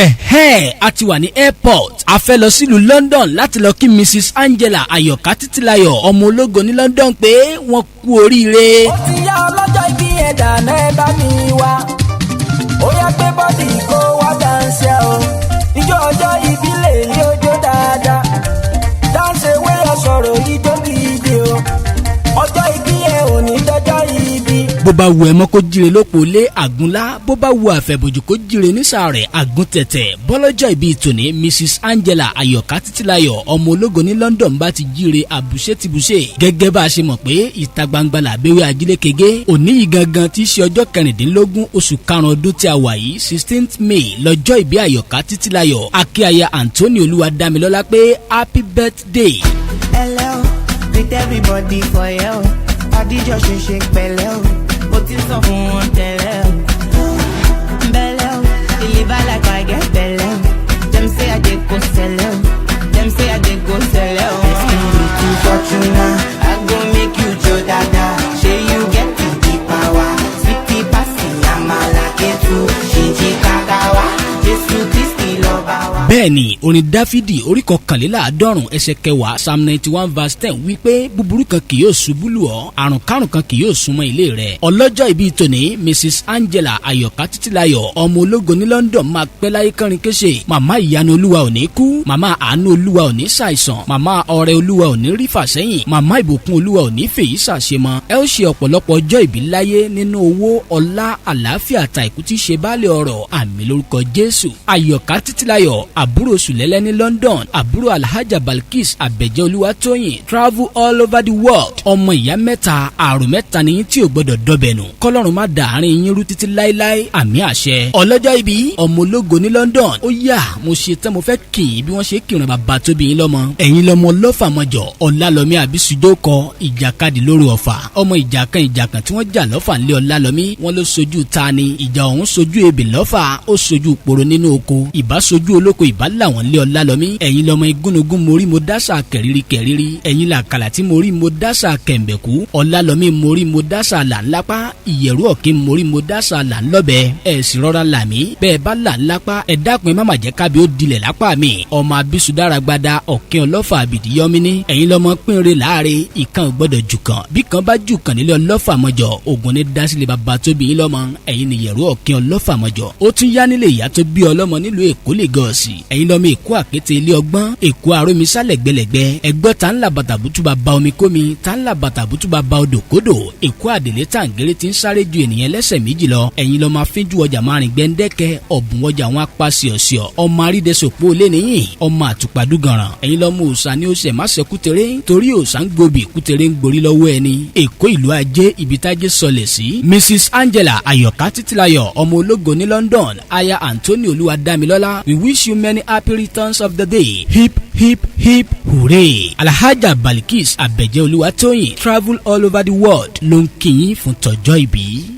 a ti wà ní airport a fẹ́ lọ sílùú London láti lọ kí Mrs Angela Àyọ̀ká Títílayọ̀ ọmọ ológo ní London pé wọ́n kú oríire. ó ti yá ọlọ́jọ́ ìbí ẹ̀dá náà ẹ bá mi wá ó yá pé bọ́dì kó wá dáńsẹ́ o ìjọ ọjọ́ ìbílẹ̀ ilé ojó dáadáa dáńsẹ́ wẹ́yọ̀ sọ̀rọ̀ ìjọ gidi o ọjọ́ ìbí ẹ̀ ò ní dọ́jọ́ ìbí. bó bá wù ẹ́ mọ́ kó jíire lóko lé àgúnlá bó bá wù àfẹ̀bòjò kó jíire nísàárẹ̀ àgún tẹ̀tẹ̀ bọ́lọ́jọ́ ìbí tòní Mrs Angela Àyọ̀ká Títílayọ̀ ọmọ ológo ní London bá ti jíire àbùṣe ti bùṣe gẹ́gẹ́ bá a ṣe mọ̀ pé ìta gbangba làbẹ́wé ajílékege òní yìí gangan tí í ṣe ọjọ́ 16 oṣù karùn-ún ọdún tí a wà yìí 16th May lọ́jọ́ ìbí Àyọ̀ká Títílayọ̀ akíaya Anthony Olúwadámilọ́lá pé happy birthday. Hello, with everybody for you. Adijọ́ ṣe pẹ̀lẹ́ o, mo ti sọ fún wọn tẹ́lẹ̀ o. Bẹ́lẹ̀ o, deliver like I get bẹ́lẹ̀ o. Dem say I dey go sẹ́lẹ̀ o, dem say I dey go sẹ́lẹ̀ o. Ẹ̀sìn mi too Fortuna, I go make you jó dáadáa. Ṣé you get the power? Sweetie pasi amala ketu, ṣìnṣìn kakawa, Jésù Kristi lọ́ba wa. bẹ́ẹ̀ni orin Dáfídì orí 150 ẹsẹ̀ 10 Psalm 91 verse 10 wípé búburú kan kì yóò ṣubú lù ọ́ àrùn kárùn kan kì yóò súnmọ́ ilé rẹ̀. ọlọ́jọ́ ìbí tòní Mrs Angela Àyọ̀ká Títílayọ̀ ọmọ ológo ní London máa pẹ́ láyé kánrin kéṣe. màmá ìyanu olúwa ò ní kú, màmá àánú olúwa ò ní ṣàìsàn, màmá ọrẹ olúwa ò ní rí fàsẹ́yìn, màmá ìbùkún olúwa ò ní fèyí ṣàṣemọ. ẹ ó ṣe ọ̀pọ̀lọpọ̀ ọjọ́ ìbí láyé nínú owó ọlá àlàáfíà àtàìkú tí ṣe baálé ọrọ̀ àmì lórúkọ Jésù. Àyọ̀ká Títílayọ̀ àbúrò sùlẹ́lẹ́ ní London àbúrò alhaja Balkis Àbẹ̀jẹ́ Olúwatóyìn travel all over the world ọmọ ìyá mẹ́ta àrùn mẹ́ta ní tí ò gbọ́dọ̀ dọ̀bẹ̀nù kọ́lọ́run má dàárín yín rú títí láéláé àmì àṣẹ. ọlọ́jọ́ ìbí ọmọ ológo ní London ó yá mo ṣe tán mo fẹ́ kì í bí wọ́n ṣe kìrìn bàbá tóbi yín lọ́mọ ẹ̀yin lọ́mọ lọ́fàmọ́jọ ọ̀làlọ́mí àbísùjó kọ ìjàkadì lóru ọ̀fà ọmọ ìjàkan tí wọ́n jà lọ́fà ńlẹ̀ ọ̀làlọ́mí wọ́n ló sojú tani ìjà ọ̀hún sojú ebè lọ́fà ó sojú poro nínú oko ìbá sojú olóko ìbá làwọn ńlẹ̀ ọ̀làlọ́mí ẹ̀yin lọ́mọ igúnnugún morí mo dásà kẹ̀rírí ẹ̀yin làkàlà tí morí mo dásà kẹ̀m̀bẹ̀kú ọ̀làlọ́mí morí mo dásà là ńlápá ìyẹ̀rú ọ̀kín morí mo dásà là ńlọ́bẹ̀ ẹ̀ sì rọra làmí bẹ́ẹ̀ bá là ńlápá ẹ̀ dákun ẹ̀ má má jẹ́ kábí ó dilẹ̀ lápá mi ọmọ abisudára gbada ọ̀kín ọlọ́fà àbìdí yọmíní ẹ̀yin lọ́mọ pínre láàrin ìkan gbọ́dọ̀ jù kan bí kan bá jù kan nílé ọlọ́fà mọ́jọ ògùn ní dásílẹ̀ bàbá tóbi yín lọ́mọ ẹ̀yin ni ìyẹ̀rú ọ̀kín ọlọ́fà mọ́jọ ó tún yá nílé ìyá tó bí ọlọ́mọ nílùú Èkó Lagos ẹ̀yin lọ́mọ Èkó àkété ilé ọgbọ́n Èkó arómisá lẹ́gbẹ̀lẹ́gbẹ́ ẹgbọ́ ta ńlá bàtàbùtù bá ba omi kómi ta ńlá bàtàbùtù bá ba odò kódò Èkó àdèlé tàǹgẹ̀rẹ̀ ti ń sáré ju ènìyàn lẹ́sẹ̀ méjì lọ ẹ̀yin lọ́mọ afínjú ọjà márùn gbẹ́ndẹ́kẹ́ ọ̀bùn ọjà àwọn apàṣẹọ̀ṣẹ̀ ọmọ àrídẹ́sọ̀pọ̀ lẹ́nìyìn ọmọ àtùpàdùgànràn ẹ̀yin lọ́mọ òòṣà ní oṣù ẹ̀máṣẹ́ kútẹ́rẹ́ torí òòṣà ń gbòbí kútẹ́rẹ́ ń gborí lọ́wọ́ ẹni Èkó ìlú ajé ibi tájé sọlẹ̀ sí. Mrs Angela Àyọ̀ká Títílayọ̀ ọmọ ológo ní London aya Anthony Olúwadámilọ́lá we wish you many happy returns of the day hip hip hip hooray alhaja Balkis Àbẹ̀jẹ́ Olúwatóyìn travel all over the world ló ń kí yín fún tọjọ́ ìbí.